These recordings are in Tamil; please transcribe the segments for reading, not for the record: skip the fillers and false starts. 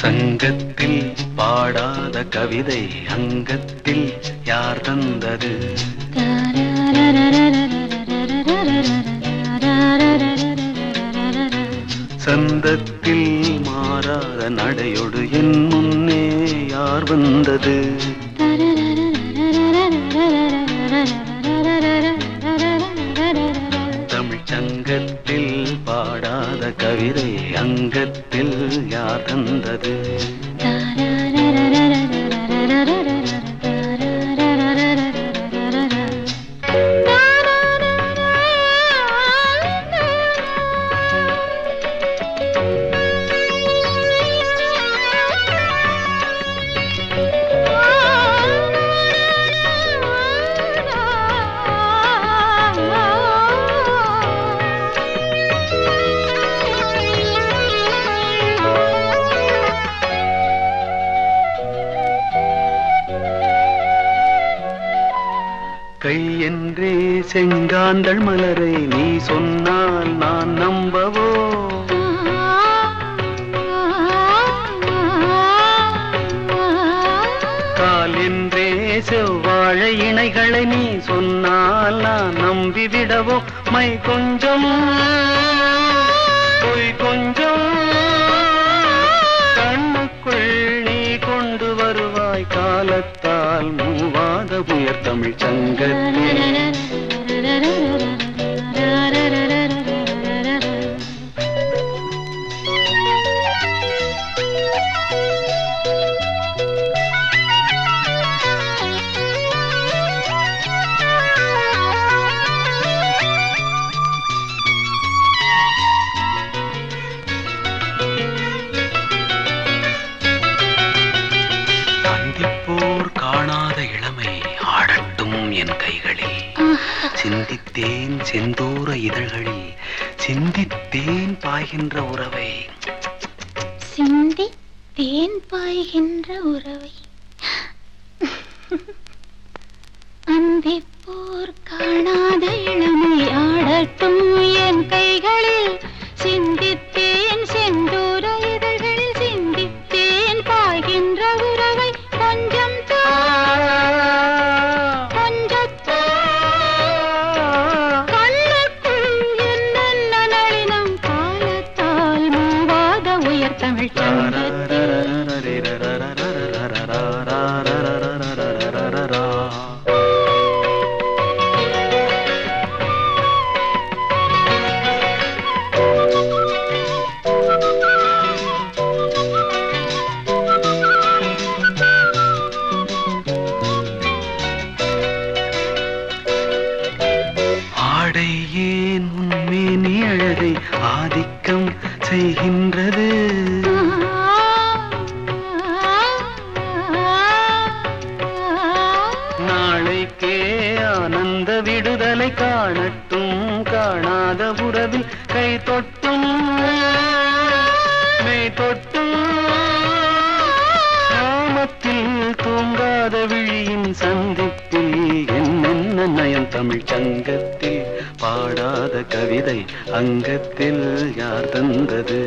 சங்கத்தில் பாடாத கவிதை அங்கத்தில் யார் தந்தது? சந்தத்தில் மாறாத நடையொடு என் முன்னே யார் வந்தது? தமிழ் சங்கத்தில் பாடாத கவிதை அங்கத்தில் யார் தந்தது? கை என்றே செங்காந்தள் மலரை நீ சொன்னால் நான் நம்பவோ? கால் என்றே செவ்வாழை இணைகளை நீ சொன்னால் நான் நம்பிவிடவோ? மை கொஞ்சம் பொய் கொஞ்சம் கண்ணுக்குள் நீ கொண்டு வருவாய் காலத்தால் மூவாத உயர் தமிழ் சங்கத்தில். காணாத இளமை ஆடட்டும் என் கைகளில், சிந்தித்தேன் செந்தூர இதழ்களில், சிந்தித்தேன் பாய்கின்ற உறவை, சிந்தித்தேன் பாய்கின்ற உறவை. அந்திப்போர் காணாத இளமை ஆடட்டும் என் கைகளில், சிந்தித்தேன் செந்தூர இதழ்களில், சிந்தித்தேன் பாய்கின்ற உறவை. கொஞ்சம் தமிழ் ஆடை ஏன் உன்மேனி அழகை ஆதிக்கம் செய்கின்றது? நாளைக்கே ஆனந்த விடுதலை காணட்டும் காணாத உறவில் கை தொட்டும் மெய் தொட்டும் நாமத்தில் தூங்காத விழியின் சந்திப்பில் என்னென்ன நயம் தமிழ் சங்கத்தில் பாடாத கவிதை அங்கத்தில் யார் தந்தது?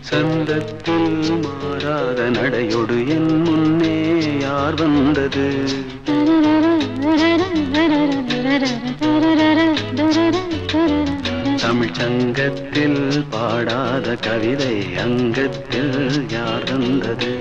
சந்தத்தில் மாறாத நடையொடு என் முன்னே யார் வந்தது? தமிழ் சங்கத்தில் பாடாத கவிதை அங்கத்தில் யார் தந்தது?